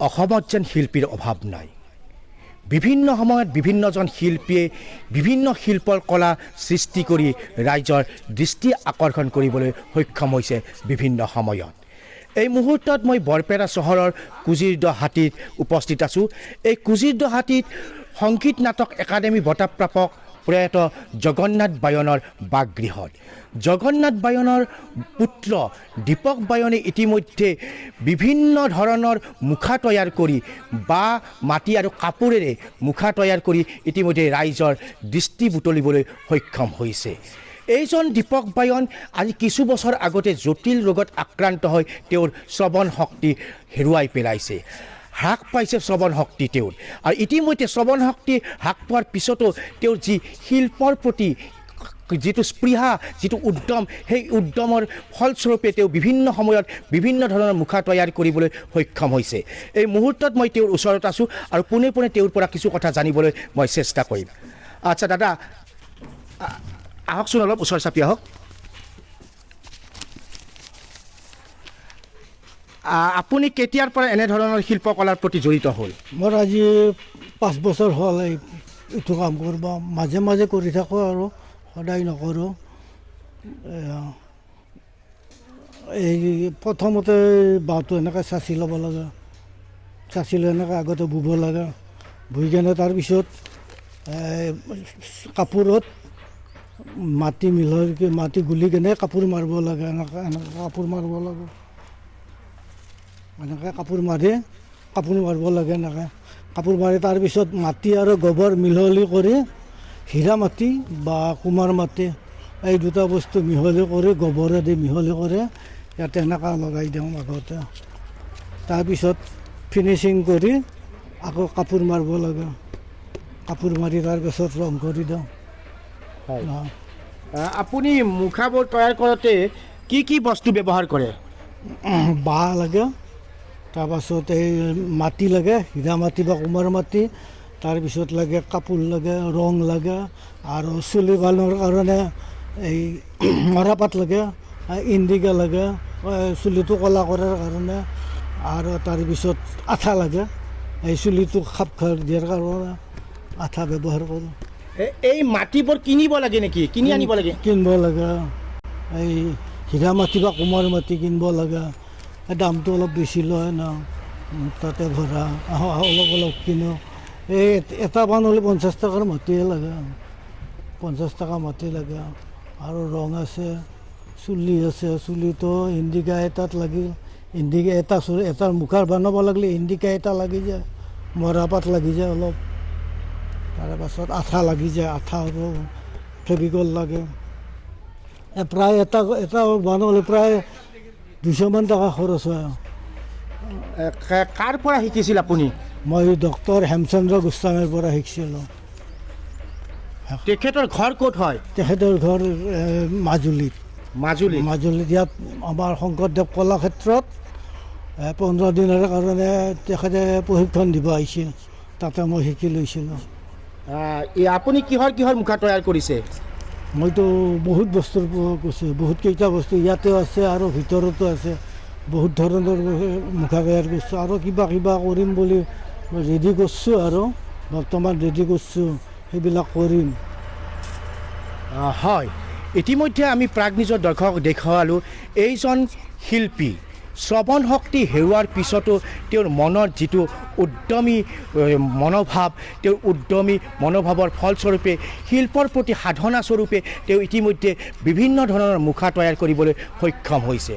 অসমত যেন শিল্পীৰ অভাৱ নাই। বিভিন্ন সময়ত বিভিন্নজন শিল্পীয়ে বিভিন্ন শিল্পৰ কলা সৃষ্টি কৰি ৰাইজৰ দৃষ্টি আকৰ্ষণ কৰিবলৈ সক্ষম হৈছে বিভিন্ন সময়ত। এই মুহূৰ্তত মই বৰপেটা চহৰৰ কুজিৰদহাটিত উপস্থিত আছোঁ। এই কুজিৰদহাটিত সংগীত নাটক একাডেমী বঁটা প্ৰাপক প্ৰয়াত জগন্নাথ বায়নৰ বাসগৃহত। জগন্নাথ বায়নৰ পুত্ৰ দীপক বায়নে ইতিমধ্যে বিভিন্ন ধৰণৰ মুখা তৈয়াৰ কৰি বা মাটি আৰু কাপোৰেৰে মুখা তৈয়াৰ কৰি ইতিমধ্যে ৰাইজৰ দৃষ্টি বুটলিবলৈ সক্ষম হৈছে। এইজন দীপক বায়ন আজি কিছু বছৰ আগতে জটিল ৰোগত আক্ৰান্ত হৈ তেওঁৰ শ্ৰৱণ শক্তি হেৰুৱাই পেলাইছে। হ্ৰাস পাইছে শ্ৰৱণ শক্তি তেওঁৰ, আৰু ইতিমধ্যে শ্ৰৱণ শক্তি হ্ৰাস পোৱাৰ পিছতো তেওঁৰ যি শিল্পৰ প্ৰতি যিটো স্পৃহা, যিটো উদ্যম, সেই উদ্যমৰ ফলস্বৰূপে তেওঁ বিভিন্ন সময়ত বিভিন্ন ধৰণৰ মুখা তৈয়াৰ কৰিবলৈ সক্ষম হৈছে। এই মুহূৰ্তত মই তেওঁৰ ওচৰত আছোঁ আৰু পোনে পোনে তেওঁৰ পৰা কিছু কথা জানিবলৈ মই চেষ্টা কৰিম। আচ্ছা দাদা, আহকচোন, অলপ ওচৰ চাপি আহক। আপুনি কেতিয়াৰ পৰা এনেধৰণৰ শিল্পকলাৰ প্ৰতি জড়িত হ'ল? মোৰ আজি 5 বছৰ হ'ল এইটো কাম কৰিব। মাজে মাজে কৰি থাকোঁ আৰু সদায় নকৰোঁ। এই প্ৰথমতে বাঁহটো এনেকৈ চাচি ল'ব লাগে, চাচি লৈ এনেকৈ আগতে বুব লাগে, বুই কেনে তাৰপিছত কাপোৰত মাটি মিহলি, মাটি গুলি কেনে কাপোৰ মাৰিব লাগে। এনেকৈ কাপোৰ মাৰিব লাগে, এনেকৈ কাপোৰ মাৰিব লাগে। এনেকৈ কাপোৰ মাৰি তাৰপিছত মাটি আৰু গোবৰ মিহলি কৰি হীৰা মাটি বা কুমাৰ মাটি এই দুটা বস্তু মিহলি কৰি গোবৰেদি মিহলি কৰি ইয়াতে এনেকৈ লগাই দিওঁ আগতে। তাৰপিছত ফিনিচিং কৰি আকৌ কাপোৰ মাৰিব লাগে, কাপোৰ মাৰি তাৰপিছত ৰং কৰি দিওঁ। আপুনি মুখাবোৰ তৈয়াৰ কৰোঁতে কি কি বস্তু ব্যৱহাৰ কৰে? বাঁহ লাগে, তাৰপাছত এই মাটি লাগে, হীৰা মাটি বা কুমাৰ মাটি, তাৰপিছত লাগে কাপোৰ লাগে, ৰং লাগে, আৰু চুলি বানৰ কাৰণে এই মৰাপাট লাগে, ইণ্ডিকা লাগে চুলিটো ক'লা কৰাৰ কাৰণে, আৰু তাৰপিছত আঠা লাগে, এই চুলিটো খাপ খাই দিয়াৰ কাৰণে আঠা ব্যৱহাৰ কৰোঁ। এই মাটিবোৰ কিনিব লাগে নেকি? কিনি আনিব লাগে? কিনিব লাগে। এই হীৰা মাটি বা কুমাৰ মাটি কিনিব লাগে, দামটো অলপ বেছি লয় ন, তাতে ভৰা অলপ কিনো। এই এটা পাণ হ'লে 50 টকাৰ মাটিয়ে লাগে, 50 টকা মাটি লাগে। আৰু ৰং আছে, চুলি আছে, চুলিটো ইণ্ডিকা এটাত লাগিল, ইণ্ডিকা এটাৰ মুখাৰ বনাব লাগিলে ইণ্ডিকা এটা লাগি যায়, মৰাপাট লাগি যায় অলপ, তাৰপাছত আঠা লাগি যায়, আঠা আৰু ফেভিকল লাগে। প্ৰায় এটা বনালে প্ৰায় 200 মান টকা খৰচ হয়। কাৰ পৰা শিকিছিল আপুনি? মই ডক্টৰ হেমচন্দ্ৰ গোস্বামীৰ পৰা শিকিছিলোঁ। তেখেতৰ ঘৰ ক'ত হয়? তেখেতৰ ঘৰ মাজুলীত। মাজুলীত ইয়াত আমাৰ শংকৰদেৱ কলাক্ষেত্ৰত 15 দিনৰ কাৰণে তেখেতে প্ৰশিক্ষণ দিব আহিছিল, তাতে মই শিকি লৈছিলোঁ। আপুনি কিহৰ মুখা তৈয়াৰ কৰিছে? মইতো বহুত বস্তুৰ কৈছোঁ, বহুত কেইটা বস্তু ইয়াতেও আছে আৰু ভিতৰতো আছে, বহুত ধৰণৰ মুখা তৈয়াৰ কৰিছোঁ। আৰু কিবা কৰিম বুলি ৰেডি কৰিছোঁ, আৰু বৰ্তমান ৰেডি কৰিছোঁ, সেইবিলাক কৰিম। হয়, ইতিমধ্যে আমি প্ৰাগনিউজৰ দৰ্শক দেখুৱালোঁ এইজন শিল্পী শ্ৰৱণ শক্তি হেৰুৱাৰ পিছতো তেওঁৰ মনৰ যিটো উদ্যমী মনোভাৱ, তেওঁৰ উদ্যমী মনোভাৱৰ ফলস্বৰূপে শিল্পৰ প্ৰতি সাধনা স্বৰূপে তেওঁ ইতিমধ্যে বিভিন্ন ধৰণৰ মুখা তৈয়াৰ কৰিবলৈ সক্ষম হৈছে।